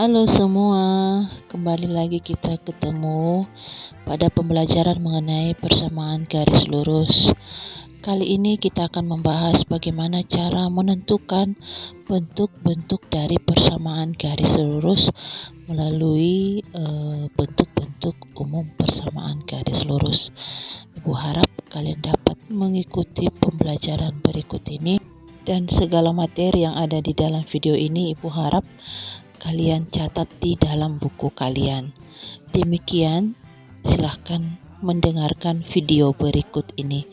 Halo semua, kembali lagi kita ketemu pada pembelajaran mengenai persamaan garis lurus. Kali ini kita akan membahas bagaimana cara menentukan bentuk-bentuk dari persamaan garis lurus melalui bentuk-bentuk umum persamaan garis lurus. Ibu harap kalian dapat mengikuti pembelajaran berikut ini dan segala materi yang ada di dalam video ini Ibu harap kalian catat di dalam buku kalian. Demikian, silahkan mendengarkan video berikut ini.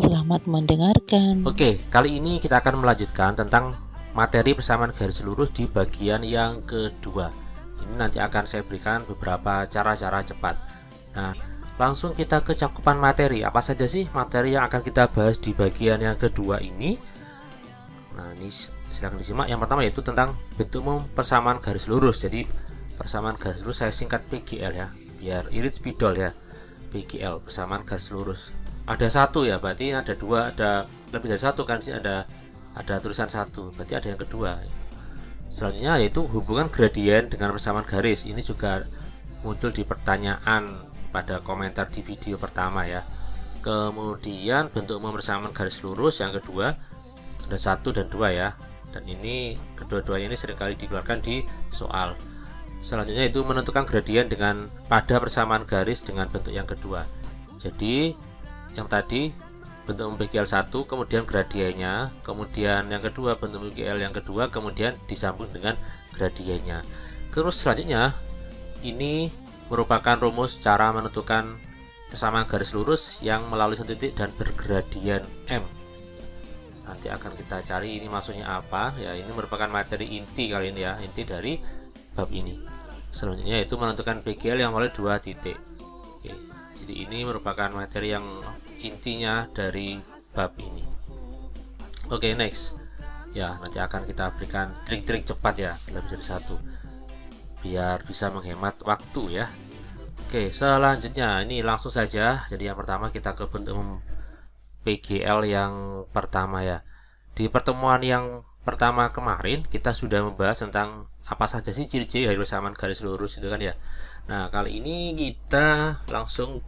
Selamat mendengarkan. Oke, kali ini kita akan melanjutkan tentang materi persamaan garis lurus di bagian yang kedua. Ini nanti akan saya berikan beberapa cara-cara cepat. Nah, langsung kita ke cakupan materi. Apa saja sih materi yang akan kita bahas di bagian yang kedua ini? Nah, ini silakan disimak. Yang pertama yaitu tentang bentuk umum persamaan garis lurus. Jadi persamaan garis lurus saya singkat PGL ya, biar irit spidol ya. PGL, persamaan garis lurus. Ada satu ya, berarti ada dua, ada lebih dari satu kan sih, ada tulisan satu, berarti ada yang kedua. Selanjutnya yaitu hubungan gradien dengan persamaan garis. Ini juga muncul di pertanyaan pada komentar di video pertama ya. Kemudian bentuk umum persamaan garis lurus yang kedua, ada 1 dan 2 ya, dan ini kedua-duanya ini seringkali dikeluarkan di soal. Selanjutnya itu menentukan gradien dengan pada persamaan garis dengan bentuk yang kedua. Jadi yang tadi bentuk umum PGL 1, kemudian gradiennya, kemudian yang kedua bentuk PGL yang kedua, kemudian disambung dengan gradiennya. Terus selanjutnya ini merupakan rumus cara menentukan persamaan garis lurus yang melalui satu titik dan bergradien M. Nanti akan kita cari ini maksudnya apa ya. Ini merupakan materi inti kali ini ya, inti dari bab ini. Selanjutnya itu menentukan PGL yang melalui dua titik. Oke, jadi ini merupakan materi yang intinya dari bab ini. Oke, next ya, nanti akan kita berikan trik-trik cepat ya, lebih dari satu, biar bisa menghemat waktu ya. Oke, selanjutnya ini langsung saja. Jadi yang pertama kita ke bentuk umum PGL yang pertama ya. Di pertemuan yang pertama kemarin kita sudah membahas tentang apa saja sih ciri-ciri dari persamaan garis lurus itu kan ya. Nah, kali ini kita langsung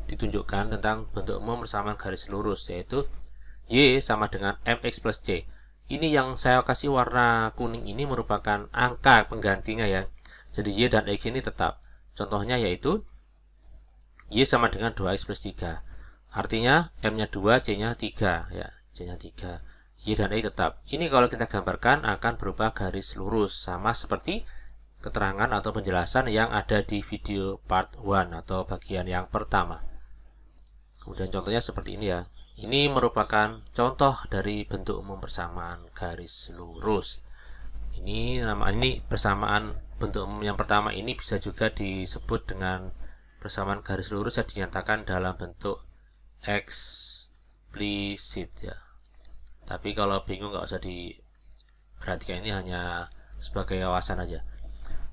ditunjukkan tentang bentuk umum persamaan garis lurus, yaitu Y sama dengan MX plus C. Ini yang saya kasih warna kuning ini merupakan angka penggantinya ya. Jadi Y dan X ini tetap. Contohnya yaitu Y sama dengan 2X plus 3. Artinya M-nya 2, C-nya 3 ya, C-nya 3. Y dan X tetap. Ini kalau kita gambarkan akan berupa garis lurus, sama seperti keterangan atau penjelasan yang ada di video part 1 atau bagian yang pertama. Kemudian contohnya seperti ini ya. Ini merupakan contoh dari bentuk umum persamaan garis lurus. Ini persamaan bentuk umum yang pertama ini bisa juga disebut dengan persamaan garis lurus yang dinyatakan dalam bentuk eksplisit ya. Tapi kalau bingung nggak usah diperhatikan, ini hanya sebagai wawasan aja.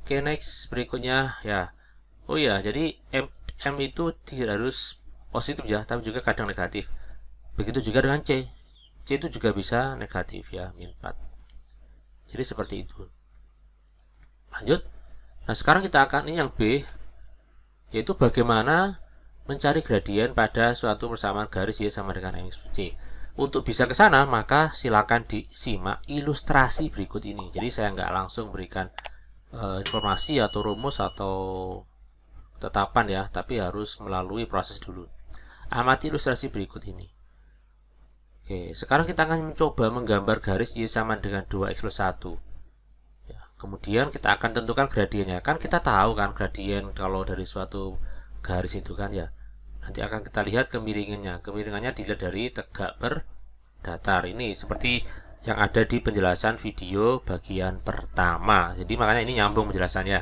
Oke, next berikutnya ya. Oh ya, jadi M itu tidak harus positif ya, tapi juga kadang negatif. Begitu juga dengan C. C itu juga bisa negatif ya, -4. Jadi seperti itu. Lanjut. Nah, sekarang kita akan ini yang B, yaitu bagaimana mencari gradien pada suatu persamaan garis Y sama dengan MX plus C. Untuk bisa ke sana, maka silakan disimak ilustrasi berikut ini. Jadi saya nggak langsung berikan informasi atau rumus atau tetapan ya, tapi harus melalui proses dulu. Amati ilustrasi berikut ini. Oke, sekarang kita akan mencoba menggambar garis Y sama dengan 2X plus 1. Ya, kemudian kita akan tentukan gradiennya. Kan kita tahu kan gradien kalau dari suatu garis itu kan ya. Nanti akan kita lihat kemiringannya. Kemiringannya dilihat dari tegak berdatar. Ini seperti yang ada di penjelasan video bagian pertama. Jadi makanya ini nyambung penjelasannya.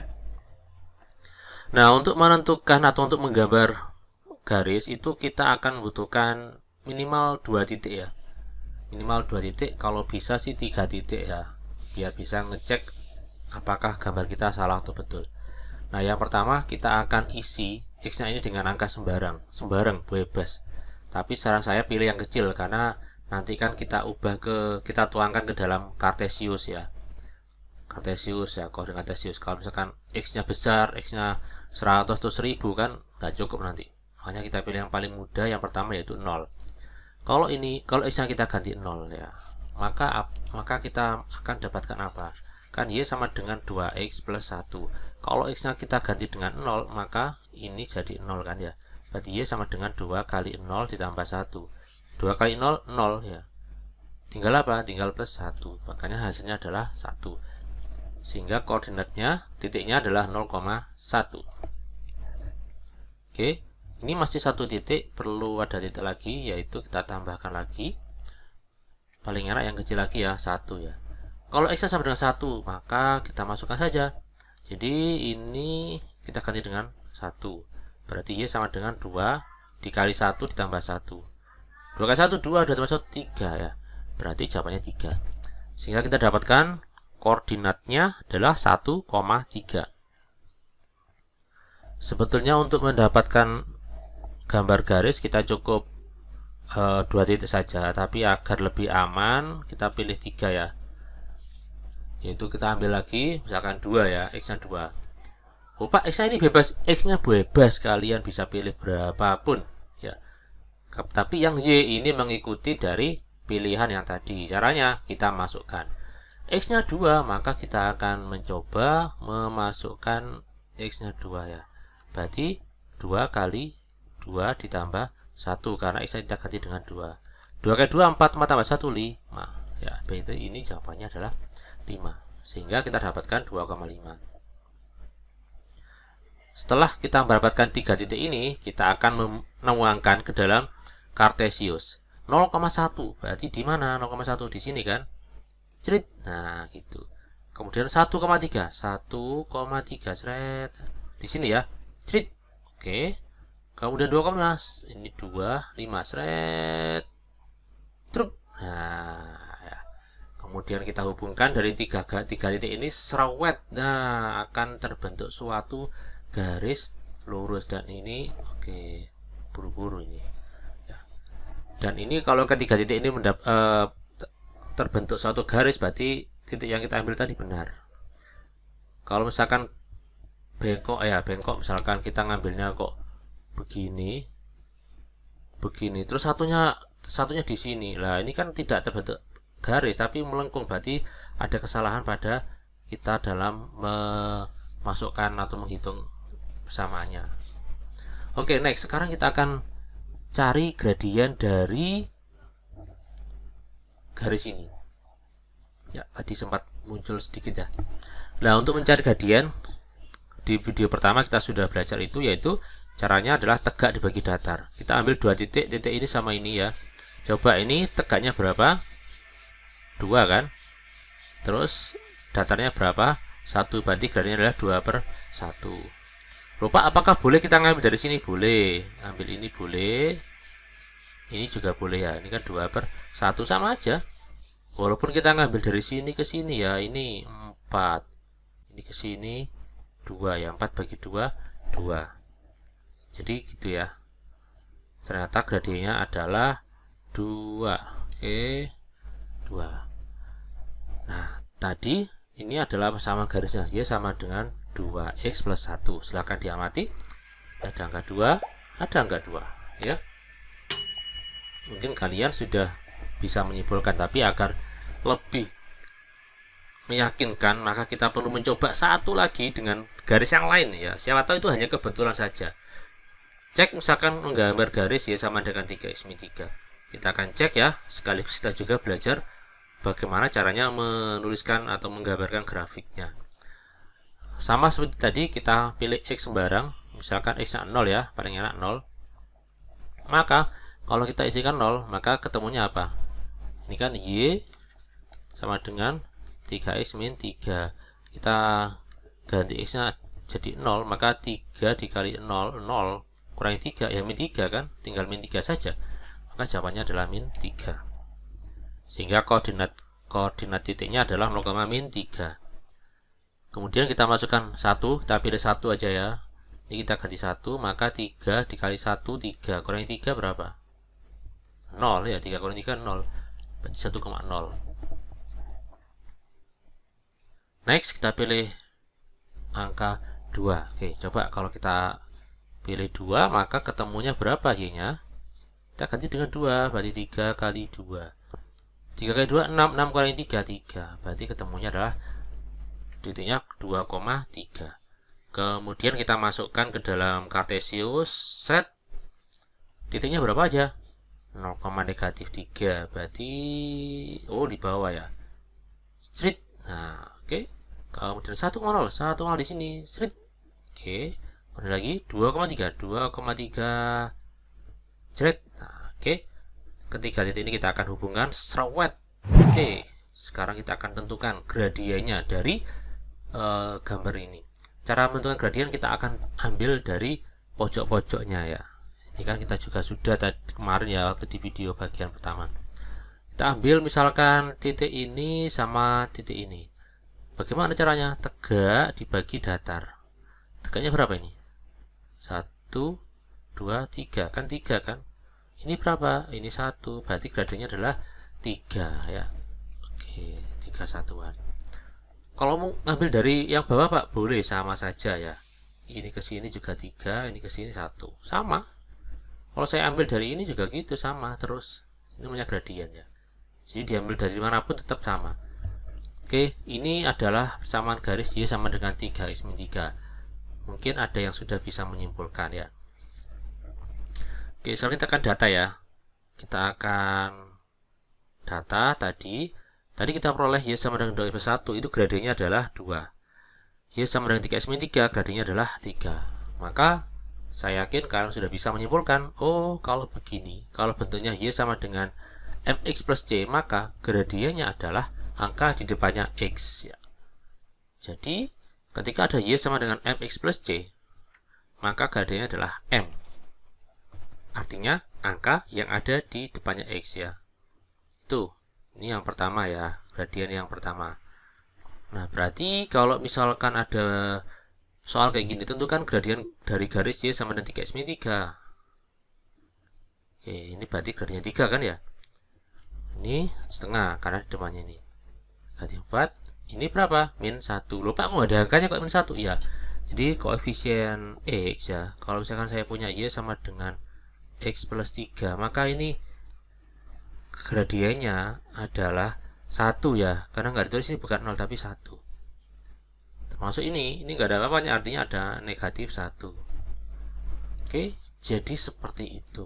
Nah, untuk menentukan atau untuk menggambar garis itu kita akan membutuhkan minimal 2 titik ya. Minimal 2 titik, kalau bisa sih 3 titik ya. Biar bisa ngecek apakah gambar kita salah atau betul. Nah, yang pertama kita akan isi X-nya ini dengan angka sembarang, bebas. Tapi saran saya pilih yang kecil karena nanti kan kita tuangkan ke dalam Kartesius ya. kartesius ya, koordinat kartesius. Kalau misalkan x-nya besar, x-nya 100 atau 1000 kan nggak cukup nanti. Makanya kita pilih yang paling mudah, yang pertama yaitu 0. Kalau x-nya kita ganti 0 ya, maka kita akan dapatkan apa? Kan y sama dengan 2x plus 1. Kalau x-nya kita ganti dengan 0, maka ini jadi 0 kan ya. Berarti y sama dengan 2 kali 0 ditambah 1. 2 kali 0, 0 ya. Tinggal apa? Tinggal plus 1. Makanya hasilnya adalah 1. Sehingga koordinatnya, titiknya adalah 0,1. Oke, ini masih satu titik, perlu ada titik lagi, yaitu kita tambahkan lagi. Paling enak yang kecil lagi ya, 1 ya. Kalau x sama dengan 1, maka kita masukkan saja. Jadi ini kita ganti dengan 1. Berarti y sama dengan 2 dikali 1 ditambah 1. 2 kali 1, 2, 2 tambah 1, 3 ya. Berarti jawabannya 3. Sehingga kita dapatkan koordinatnya adalah 1,3. Sebetulnya untuk mendapatkan gambar garis kita cukup 2 titik saja, tapi agar lebih aman kita pilih 3 ya. Yaitu kita ambil lagi misalkan 2 ya, x-nya 2. Oh Pak, x-nya ini bebas, x-nya bebas, kalian bisa pilih berapapun ya. Tapi yang y ini mengikuti dari pilihan yang tadi. Caranya kita masukkan x-nya 2, maka kita akan mencoba memasukkan x-nya 2 ya. Berarti 2 kali 2 ditambah 1, karena x-nya kita ganti dengan 2. 2 kali 2, 4, 4 tambah 1, 5 ya. Berarti ini jawabannya adalah 5. Sehingga kita dapatkan 2,5. Setelah kita mendapatkan 3 titik ini, kita akan menuangkan ke dalam kartesius. 0,1 berarti di mana? 0,1 di sini kan? Cerit. Nah, gitu. Kemudian 1,3. 1,3 seret. Di sini ya. Cerit. Oke. Kemudian 2,5. Ini 2, 5 seret. Truk. Nah, ya. Kemudian kita hubungkan dari 3 titik ini serwet. Nah, akan terbentuk suatu garis lurus, dan ini oke, buru-buru ini. Dan ini kalau ketiga titik ini terbentuk suatu garis, berarti titik yang kita ambil tadi benar. Kalau misalkan bengkok ya, bengkok misalkan kita ngambilnya kok begini, terus satunya di sini. Lah ini kan tidak terbentuk garis tapi melengkung, berarti ada kesalahan pada kita dalam memasukkan atau menghitung persamaannya. Oke, next, sekarang kita akan cari gradien dari garis ini. Ya, tadi sempat muncul sedikit ya. Nah, untuk mencari gradien, di video pertama kita sudah belajar itu, yaitu caranya adalah tegak dibagi datar. Kita ambil 2 titik, titik ini sama ini ya. Coba ini tegaknya berapa? 2 kan? Terus datarnya berapa? 1, berarti gradiennya adalah 2/1. Lupa, apakah boleh kita ngambil dari sini? Boleh. Ambil ini boleh. Ini juga boleh ya. Ini kan 2/1 sama aja. Walaupun kita ngambil dari sini ke sini ya. Ini 4. Ini ke sini 2 ya. 4 bagi 2, 2. Jadi gitu ya. Ternyata gradiennya adalah 2. Oke. 2. Nah, tadi ini adalah sama garisnya. Y sama dengan 2x plus 1. Silahkan diamati. Ada angka 2, ada angka 2 ya. Mungkin kalian sudah bisa menyimpulkan, tapi agar lebih meyakinkan maka kita perlu mencoba satu lagi dengan garis yang lain ya. Siapa tahu itu hanya kebetulan saja. Cek misalkan menggambar garis y sama dengan 3x min 3. Kita akan cek ya, sekaligus kita juga belajar bagaimana caranya menuliskan atau menggambarkan grafiknya. Sama seperti tadi, kita pilih x sembarang, misalkan x-nya 0 ya, paling enak 0. Maka kalau kita isikan 0, maka ketemunya apa? Ini kan y sama dengan 3x min 3. Kita ganti x-nya jadi 0, maka 3 dikali 0, 0 kurangi 3 ya min 3 kan, tinggal min 3 saja. Maka jawabannya adalah min 3. Sehingga koordinat titiknya adalah 0,-3. Kemudian kita masukkan 1, kita pilih 1 aja ya. Ini kita ganti 1, maka 3 dikali 1, 3. Kurangi 3 berapa? 0 ya, 3 kurangi 3, 0. Berarti 1,0. Next kita pilih angka 2. Oke, coba kalau kita pilih 2, maka ketemunya berapa Y-nya? Kita ganti dengan 2, berarti 3 kali 2. 3 kali 2, 6. 6 kali 3, 3. Berarti ketemunya adalah titiknya 2,3. Kemudian kita masukkan ke dalam Kartesius, set. Titiknya berapa aja? 0, negatif 3. Berarti, di bawah ya. Street. Nah, oke. Kemudian 1,0 di sini. Street. Oke. Kemudian lagi 2,3. 2,3. Street. Nah, oke. Ketiga titik ini kita akan hubungkan serwet. Oke. Sekarang kita akan tentukan gradiennya dari gambar ini. Cara menentukan gradien kita akan ambil dari pojok-pojoknya ya. Ini kan kita juga sudah tadi kemarin ya, waktu di video bagian pertama. Kita ambil misalkan titik ini sama titik ini. Bagaimana caranya? Tegak dibagi datar. Tegaknya berapa ini? 1, 2, 3. Kan 3 kan? Ini berapa? Ini 1. Berarti gradiennya adalah 3 ya. Oke, 3 satuan. Kalau mau ngambil dari yang bawah Pak, boleh, sama saja ya. Ini ke sini juga 3, ini ke sini 1. Sama. Kalau saya ambil dari ini juga gitu, sama terus. Ini namanya gradien ya. Jadi diambil dari manapun tetap sama. Oke, ini adalah persamaan garis Y sama dengan 3x-3. Mungkin ada yang sudah bisa menyimpulkan ya. Oke, sekarang kita akan data ya. Kita akan data tadi kita peroleh Y sama dengan 2x+1, itu gradiennya adalah 2. Y sama dengan 3x-3, gradiennya adalah 3. Maka saya yakin kalian sudah bisa menyimpulkan, kalau begini, kalau bentuknya Y sama dengan mx plus c, maka gradiennya adalah angka di depannya x ya. Jadi ketika ada Y sama dengan mx plus c, maka gradiennya adalah m. Artinya angka yang ada di depannya x ya. Tuh, ini yang pertama ya, gradien yang pertama. Nah, berarti kalau misalkan ada soal kayak gini, tentukan gradien dari garis Y sama dengan 3x-3. Oke, ini berarti gradiennya 3 kan ya. Ini setengah, karena di depannya ini. Ganti 4. Ini berapa? Min 1. Lupa aku ada angkanya kok min 1. Ya. Jadi koefisien X ya. Kalau misalkan saya punya Y sama dengan X plus 3, maka ini gradiennya adalah 1 ya. Karena nggak ditulis ini bukan 0 tapi 1. Termasuk ini nggak ada apa-apanya, artinya ada negatif 1. Oke, jadi seperti itu.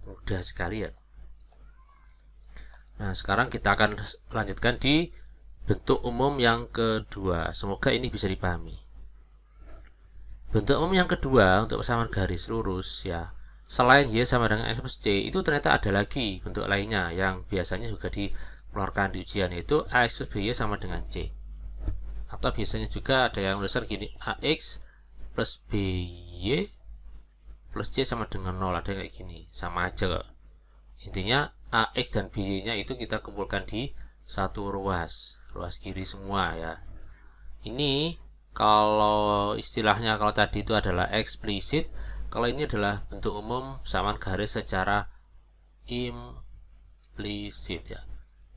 Mudah sekali ya. Nah, sekarang kita akan lanjutkan di bentuk umum yang kedua. Semoga ini bisa dipahami. Bentuk umum yang kedua untuk persamaan garis lurus ya. Selain Y sama dengan X plus C, itu ternyata ada lagi bentuk lainnya yang biasanya juga dikeluarkan di ujian, yaitu AX plus BY sama dengan C. Atau biasanya juga ada yang tulisan gini, AX plus BY plus C sama dengan 0, ada kayak gini, sama aja kok. Intinya AX dan BY-nya itu kita kumpulkan di satu ruas kiri semua ya. Ini kalau istilahnya, kalau tadi itu adalah eksplisit, kalau ini adalah bentuk umum persamaan garis secara implisit ya.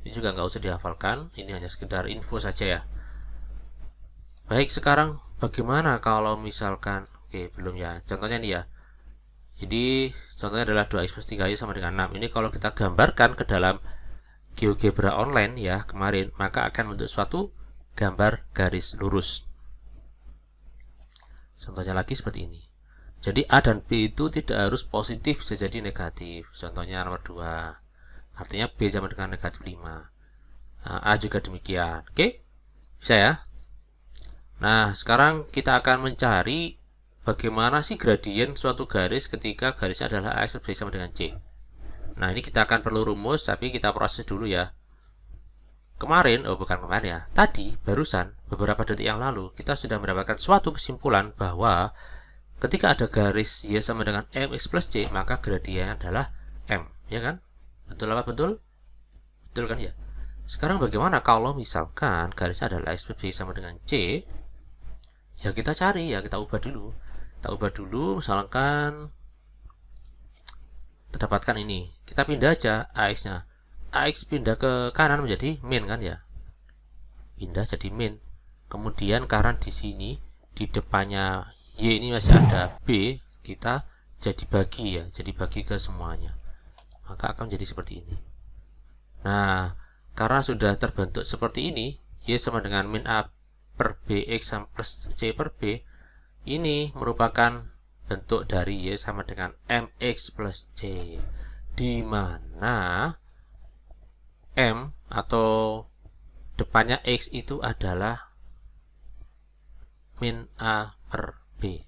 Ini juga nggak usah dihafalkan, ini hanya sekedar info saja ya. Baik, sekarang bagaimana kalau misalkan, belum ya, contohnya nih ya. Jadi contohnya adalah 2x plus 3y sama dengan 6. Ini kalau kita gambarkan ke dalam GeoGebra online ya kemarin, maka akan membentuk suatu gambar garis lurus. Contohnya lagi seperti ini. Jadi A dan B itu tidak harus positif, bisa jadi negatif. Contohnya nomor 2. Artinya B sama dengan negatif 5. Nah, A juga demikian. Oke? Bisa ya? Nah, sekarang kita akan mencari bagaimana sih gradien suatu garis ketika garisnya adalah AX plus B sama dengan C. Nah, ini kita akan perlu rumus, tapi kita proses dulu ya. Kemarin, bukan kemarin ya, tadi, barusan, beberapa detik yang lalu, kita sudah mendapatkan suatu kesimpulan bahwa ketika ada garis Y sama dengan MX plus C, maka gradiennya adalah M, ya kan? Betul apa betul? Betul kan ya? Sekarang bagaimana kalau misalkan garisnya adalah X plus B sama dengan C? Ya kita cari, ya kita ubah dulu. Kita ubah dulu, misalkan terdapatkan ini. Kita pindah aja AX-nya. AX pindah ke kanan menjadi min kan ya. pindah jadi min. Kemudian karena di sini di depannya Y ini masih ada B, kita jadi bagi ya, jadi bagi ke semuanya. Maka akan jadi seperti ini. Nah, karena sudah terbentuk seperti ini, Y sama dengan min A per B X plus C per B, ini merupakan bentuk dari Y sama dengan MX plus C, di mana M atau depannya X itu adalah min A per B.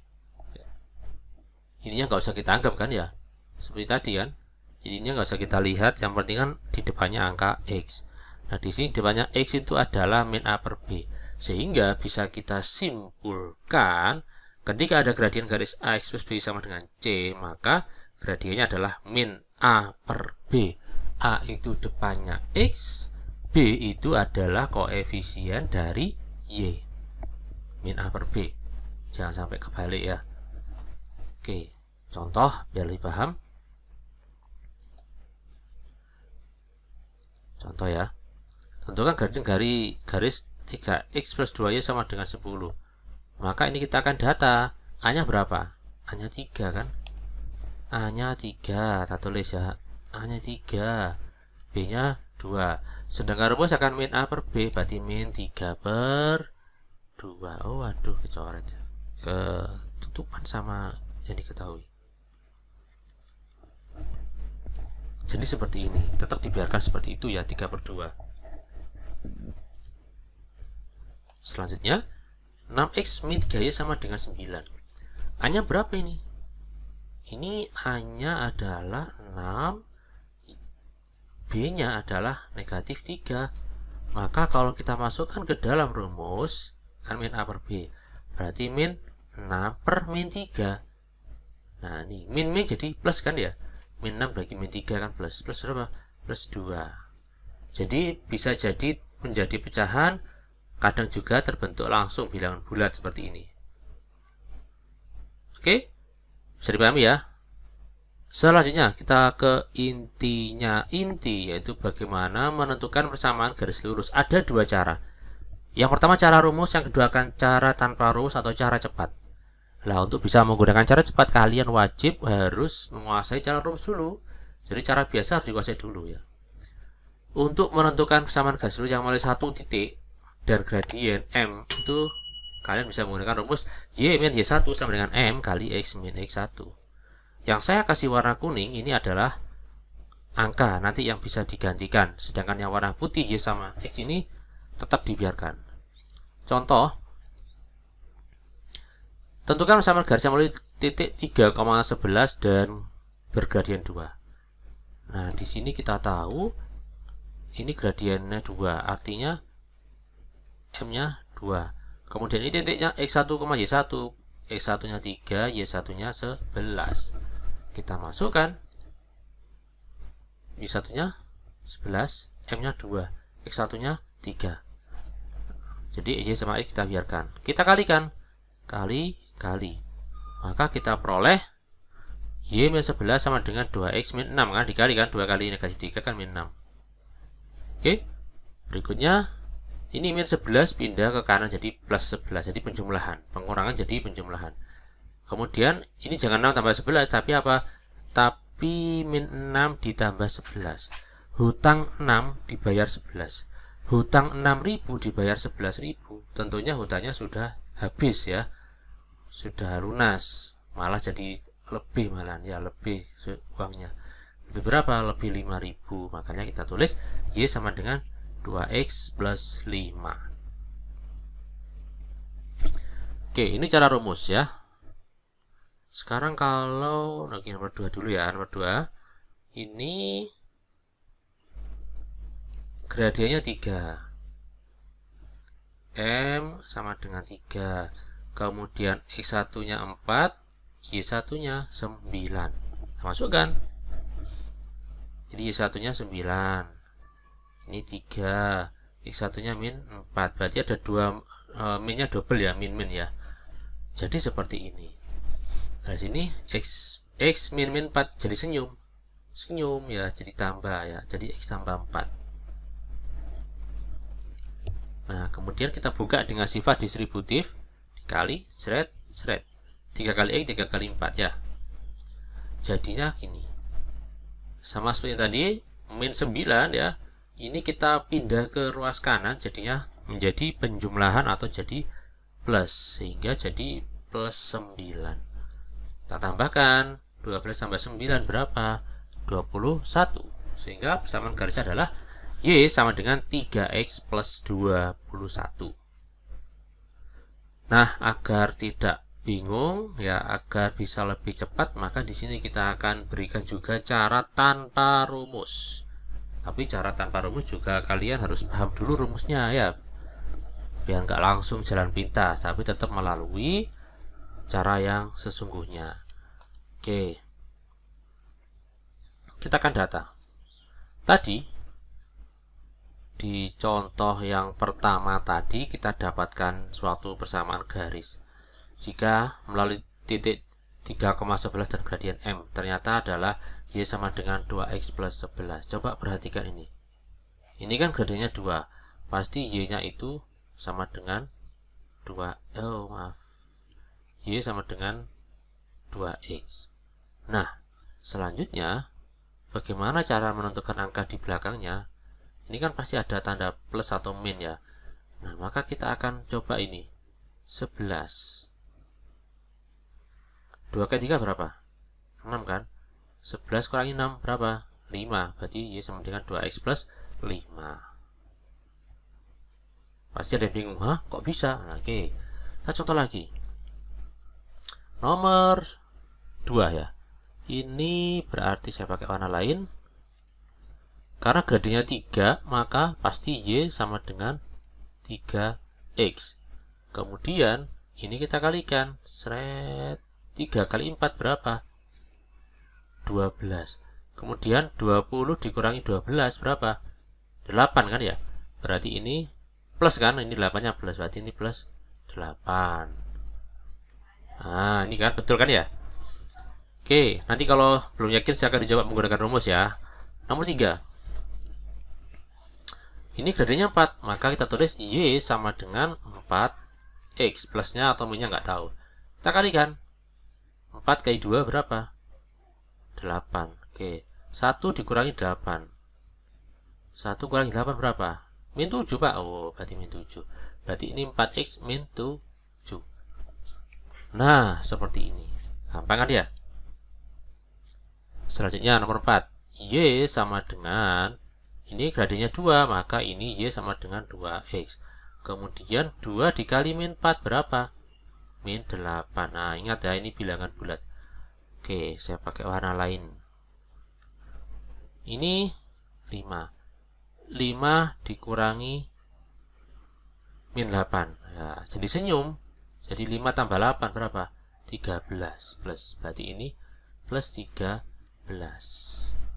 Ininya nggak usah kita anggap kan ya, seperti tadi kan. Ininya nggak usah kita lihat, yang penting kan di depannya angka X. Nah di sini depannya X itu adalah min A per B, sehingga bisa kita simpulkan ketika ada gradien garis AX plus B sama dengan C, maka gradiennya adalah min A per B. A itu depannya X, B itu adalah koefisien dari Y, min A per B. Jangan sampai kebalik ya. Oke, contoh biar lebih paham. Contoh ya. Tentukan gradien garis 3x plus 2y sama dengan 10. Maka ini kita akan data. A-nya berapa? A-nya 3 kan? A-nya 3. Kita tulis ya. A-nya 3. B-nya 2. Sedangkan rumus akan min A per B. Berarti min 3 per 2. Oh waduh, kecoret. Ketutupan sama yang diketahui. Jadi seperti ini. Tetap dibiarkan seperti itu ya, 3 per 2. Selanjutnya 6x min 3y sama dengan 9. A-nya berapa ini? Ini A-nya adalah 6, B-nya adalah negatif 3. Maka kalau kita masukkan ke dalam rumus, kan min A per B, berarti min 6 per min 3. Nah ini min jadi plus kan ya, min 6 bagi min 3 kan plus berapa? Plus 2. Jadi bisa jadi menjadi pecahan, kadang juga terbentuk langsung bilangan bulat seperti ini. Oke, bisa dipahami ya. Selanjutnya kita ke intinya. Inti yaitu bagaimana menentukan persamaan garis lurus. Ada dua cara. Yang pertama cara rumus, yang kedua akan cara tanpa rumus atau cara cepat. Nah, untuk bisa menggunakan cara cepat, kalian wajib harus menguasai cara rumus dulu. Jadi cara biasa harus dikuasai dulu ya. Untuk menentukan persamaan garis lurus yang mulai satu titik dan gradien M, itu kalian bisa menggunakan rumus Y min Y1 sama dengan M kali X min X1. Yang saya kasih warna kuning ini adalah angka nanti yang bisa digantikan. Sedangkan yang warna putih Y sama X ini tetap dibiarkan. Contoh, tentukan persamaan garis yang mulai titik 3,11 dan bergradien 2. Nah, di sini kita tahu ini gradiennya 2, artinya M-nya 2. Kemudian ini titiknya X1, Y1. X1-nya 3, Y1-nya 11. Kita masukkan. Y1-nya 11, M-nya 2, X1-nya 3. Jadi Y sama X kita biarkan. Kita kalikan. Kali. Maka kita peroleh Y min 11 sama dengan 2X min 6 kan, dikalikan 2 kali negatif 3 kan min 6. Oke. Berikutnya ini min 11 pindah ke kanan jadi plus 11, jadi penjumlahan. Pengurangan jadi penjumlahan. Kemudian ini jangan 6 tambah 11 tapi apa? Tapi min 6 ditambah 11. Hutang 6 dibayar 11. Hutang 6.000 dibayar 11.000. Tentunya hutangnya sudah habis ya. Sudah lunas, malah jadi lebih malah ya, lebih uangnya. Lebih berapa? Lebih 5.000. Makanya kita tulis Y sama dengan 2X plus 5. Oke, ini cara rumus ya. Sekarang kalau nomor 2 dulu ya, nomor 2. Ini gradiennya 3. M sama dengan 3. Kemudian X1-nya 4, Y1-nya 9. Masukkan. Jadi Y1-nya 9. Ini 3. X1-nya min 4. Berarti ada 2 minnya double ya, min ya. Jadi seperti ini. Nah, sini X min 4 jadi senyum. Senyum ya, jadi tambah ya. Jadi X tambah 4. Nah, kemudian kita buka dengan sifat distributif dikali seret 3 kali X 3 kali 4 ya. Jadinya gini. Sama seperti tadi, min 9 ya. Ini kita pindah ke ruas kanan, jadinya menjadi penjumlahan atau jadi plus, sehingga jadi plus 9. Kita tambahkan 12 tambah 9 berapa? 21. Sehingga persamaan garisnya adalah Y sama dengan 3X plus 21. Nah, agar tidak bingung ya, agar bisa lebih cepat, maka di sini kita akan berikan juga cara tanpa rumus. Tapi cara tanpa rumus juga kalian harus paham dulu rumusnya ya, biar nggak langsung jalan pintas, tapi tetap melalui cara yang sesungguhnya. Oke, kita akan data. Tadi di contoh yang pertama tadi kita dapatkan suatu persamaan garis. Jika melalui titik 3,11 dan gradien M ternyata adalah Y sama dengan 2X plus 11. Coba perhatikan ini. Ini kan gradiennya 2. Pasti Y-nya itu sama dengan 2. Y sama dengan 2X. Nah, selanjutnya bagaimana cara menentukan angka di belakangnya? Ini kan pasti ada tanda plus atau min ya. Nah, maka kita akan coba ini. 11. 2 kali 3 berapa? 6 kan? 11 kurangi 6 berapa? 5. Berarti Y sama dengan 2X plus 5. Pasti ada yang bingung, hah? Kok bisa? Nah, oke. Kita contoh lagi. Nomor 2 ya. Ini berarti saya pakai warna lain. Karena gradiennya 3, maka pasti Y sama dengan 3X. Kemudian, ini kita kalikan. 3 kali 4 berapa? 12. Kemudian 20 dikurangi 12 berapa? 8 kan ya? Berarti ini plus kan? Ini 8-nya plus. Berarti ini plus 8. Nah, ini kan betul kan ya? Oke, nanti kalau belum yakin silakan dijawab menggunakan rumus ya. Nomor 3. Ini gradiennya 4, maka kita tulis Y sama dengan 4X. Plusnya atau minusnya nggak tahu. Kita kalikan. 4 kali 2 berapa? 8. Oke. 1 dikurangi 8. 1 kurangi 8 berapa? Min 7, Pak. Oh, berarti min 7. Berarti ini 4X min 7. Nah, seperti ini. Gampang kan ya? Selanjutnya nomor 4. Y sama dengan, ini gradiennya 2, maka ini Y sama dengan 2X. Kemudian 2 dikali min 4 berapa? Min 8. Nah, ingat ya, ini bilangan bulat. Oke, saya pakai warna lain. Ini 5. 5 dikurangi min 8. Ya, jadi senyum. Jadi 5 tambah 8 berapa? 13 plus. Berarti ini plus 13.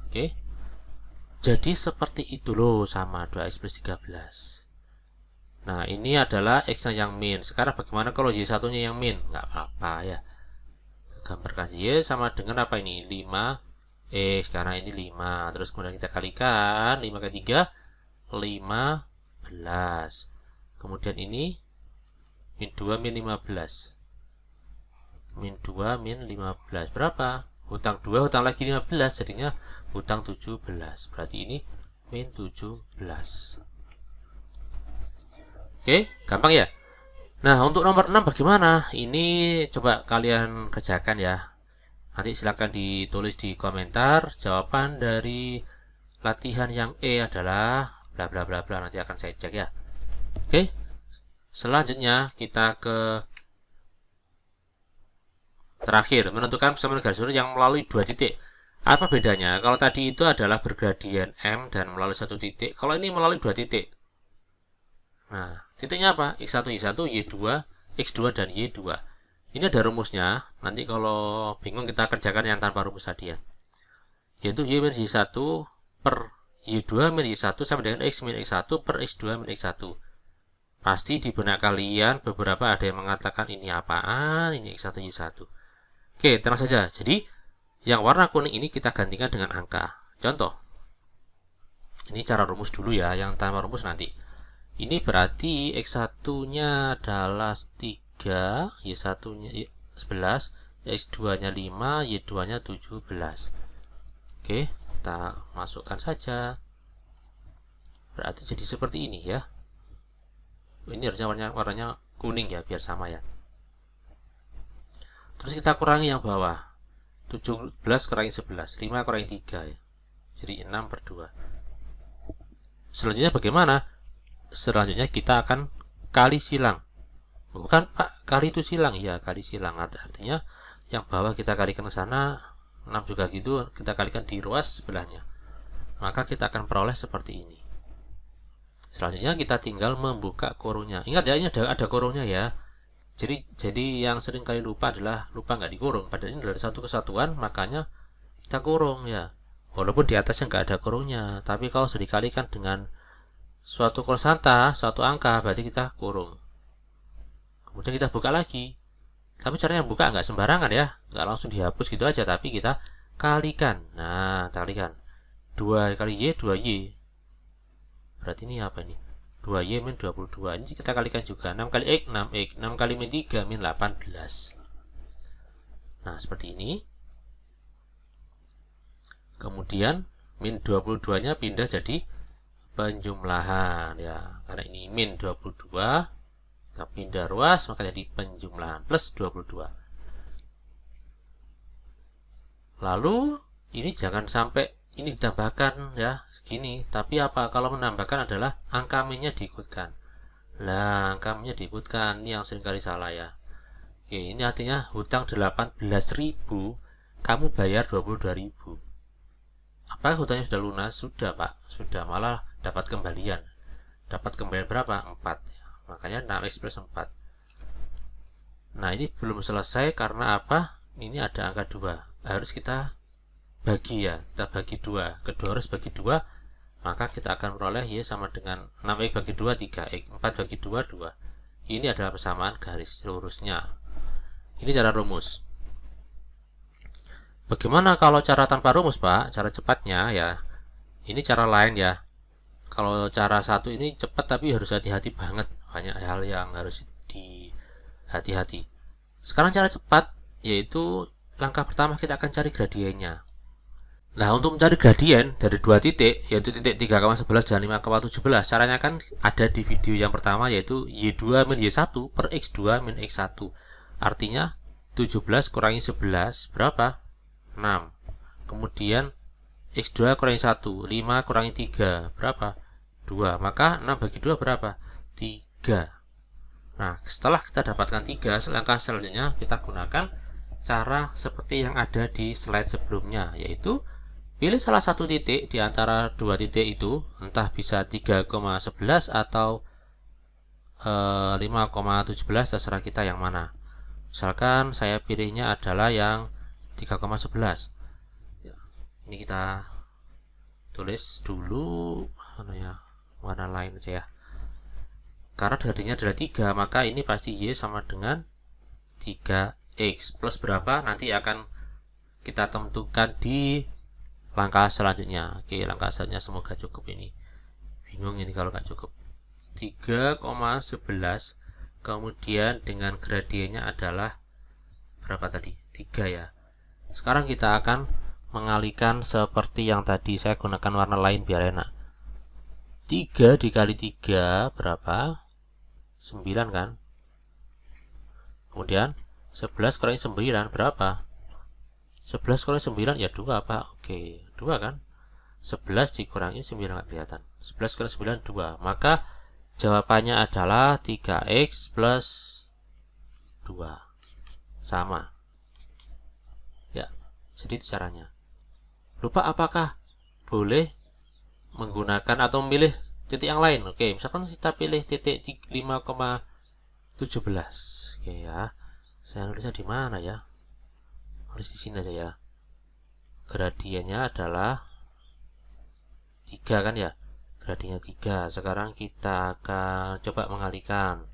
Oke. Jadi seperti itu loh, sama 2X plus 13. Nah, ini adalah X-nya yang min. Sekarang bagaimana kalau Y1-nya yang min? Nggak apa-apa ya. Gambarkan Y sama dengan apa ini? 5X, karena ini 5. Terus kemudian kita kalikan. 5 kali 3, 15. Kemudian ini min 2 min 15. Min 2 min 15. Berapa? Hutang 2, hutang lagi 15. Jadinya hutang 17. Berarti ini min 17. Oke, gampang ya? Nah, untuk nomor 6 bagaimana? Ini coba kalian kerjakan ya. Nanti silahkan ditulis di komentar. Jawaban dari latihan yang E adalah bla bla bla bla. Nanti akan saya cek ya. Oke. Selanjutnya kita ke terakhir, menentukan persamaan garis lurus yang melalui 2 titik. Apa bedanya? Kalau tadi itu adalah bergradien M dan melalui 1 titik. Kalau ini melalui 2 titik. Nah, titiknya apa? X1, Y1, Y2, X2, dan Y2. Ini ada rumusnya. Nanti kalau bingung kita kerjakan yang tanpa rumus tadi ya. Yaitu Y min Y1 per Y2 min Y1 sama dengan X min X1 per X2 min X1. Pasti di benak kalian beberapa ada yang mengatakan ini apaan? Ini X1, Y1. Oke, tenang saja. Jadi, yang warna kuning ini kita gantikan dengan angka. Contoh. Ini cara rumus dulu ya, yang tanpa rumus nanti. Ini berarti X1 nya adalah 3, Y1 nya 11, X2 nya 5, Y2 nya 17. Oke, kita masukkan saja. Berarti jadi seperti ini ya. Ini harusnya warnanya kuning ya, biar sama ya. Terus kita kurangi yang bawah. 17 kurangi 11, 5 kurangi 3 ya. Jadi 6 per 2. Selanjutnya bagaimana? Selanjutnya kita akan kali silang. Bukan Pak, kali itu silang. Ya, kali silang. Artinya yang bawah kita kalikan ke sana, 6 juga gitu, kita kalikan di ruas sebelahnya. Maka kita akan peroleh seperti ini. Selanjutnya kita tinggal membuka kurungnya. Ingat ya, ini ada kurungnya ya. Jadi yang sering kali lupa adalah lupa nggak dikurung. Padahal ini dari satu kesatuan, makanya kita kurung ya. Walaupun di atasnya nggak ada kurungnya, tapi kalau sudah dikalikan dengan suatu konstanta, suatu angka, berarti kita kurung. Kemudian kita buka lagi. Tapi caranya buka nggak sembarangan ya, nggak langsung dihapus gitu aja, tapi kita kalikan. Nah, kita kalikan 2 kali Y, 2Y. Berarti ini apa ini? 2Y min 22. Ini kita kalikan juga. 6 kali X, 6X. 6 kali min 3, min 18. Nah, seperti ini. Kemudian min 22-nya pindah jadi penjumlahan ya. Karena ini min 22, kita pindah ruas maka jadi penjumlahan plus 22. Lalu ini jangan sampai ini ditambahkan ya segini, tapi apa kalau menambahkan adalah angka minnya diikutkan. Lah, angka minnya diikutkan, ini yang seringkali salah ya. Oke, ini artinya hutang 18.000, kamu bayar 22.000. Apa hutangnya sudah lunas? Sudah Pak, sudah, malah dapat kembalian. Dapat kembalian berapa? 4. Makanya 6x plus 4. Nah, ini belum selesai karena apa? Ini ada angka 2. Harus kita bagi ya, kita bagi 2. Kedua harus bagi 2, maka kita akan peroleh Y sama dengan 6x bagi 2, 3x. 4 bagi 2, 2. Ini adalah persamaan garis lurusnya. Ini cara rumus. Bagaimana kalau cara tanpa rumus Pak? Cara cepatnya ya, ini cara lain ya. Kalau cara satu ini cepat tapi harus hati-hati banget. Banyak hal yang harus hati-hati. Sekarang cara cepat, yaitu langkah pertama kita akan cari gradiennya. Nah, untuk mencari gradien dari dua titik, yaitu titik 3,11 dan 5,17, caranya kan ada di video yang pertama, yaitu Y2 min Y1 per X2 min X1. Artinya 17 kurangi 11 berapa? 6. Kemudian X2 kurangi 1, 5 kurangi 3 berapa? 2. Maka 6 bagi 2 berapa? 3. Nah, setelah kita dapatkan 3, langkah selanjutnya kita gunakan cara seperti yang ada di slide sebelumnya, yaitu pilih salah satu titik di antara dua titik itu, entah bisa 3,11 atau 5,17, terserah kita yang mana. Misalkan saya pilihnya adalah yang 3,11. Ya, ini kita tulis dulu warna lain aja ya. Karena gradiennya adalah 3, maka ini pasti Y sama dengan 3X plus berapa nanti akan kita tentukan di langkah selanjutnya. Oke, langkah selanjutnya semoga cukup ini. Bingung ini kalau nggak cukup. 3,11 kemudian dengan gradiennya adalah berapa tadi? 3 ya. Sekarang kita akan mengalihkan seperti yang tadi, saya gunakan warna lain biar enak. 3 dikali 3 berapa? 9 kan? Kemudian 11 kurangi 9 berapa? 11 kurangi 9 ya 2 Pak. Oke, 2 kan? 11 dikurangi 9 nggak kelihatan. 11 kurangi 9 2. Maka jawabannya adalah 3x plus 2. Sama. Ya, jadi itu caranya. Lupa apakah boleh menggunakan atau memilih titik yang lain? Oke, misalkan kita pilih titik 5,17. Oke ya. Saya nulisnya di mana ya? Harus di sini aja ya. Gradiennya adalah 3 kan ya? Gradiennya 3. Sekarang kita akan coba mengalihkan.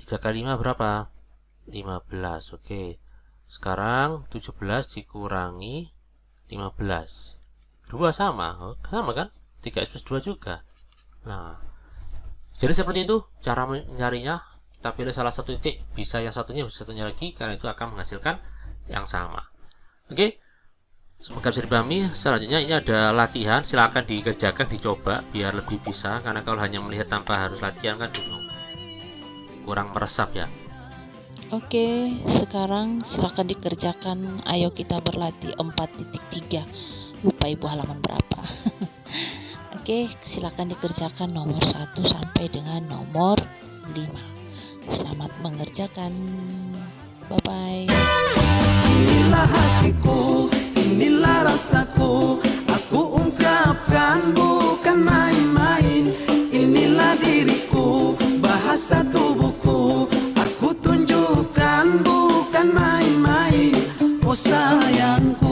3 kali 5 berapa? 15. Oke. Sekarang 17 dikurangi 15. 2 sama. Oh, sama kan? 3x+2 juga. Nah, jadi seperti itu cara mencarinya. Kita pilih salah satu titik, bisa yang satunya, bisa satunya lagi, karena itu akan menghasilkan yang sama. Oke, semoga bisa dipahami. Selanjutnya ini ada latihan, silakan dikerjakan, dicoba biar lebih bisa, karena kalau hanya melihat tanpa harus latihan kan kurang meresap ya. Oke, sekarang silakan dikerjakan. Ayo kita berlatih 4.3. Lupa ibu halaman berapa. Oke, silakan dikerjakan nomor 1 sampai dengan nomor 5. Selamat mengerjakan. Bye-bye. Inilah hatiku, inilah rasaku, aku ungkapkan bukan main-main. Inilah diriku, bahasa tubuhku, aku tunjukkan bukan main-main. Oh sayangku,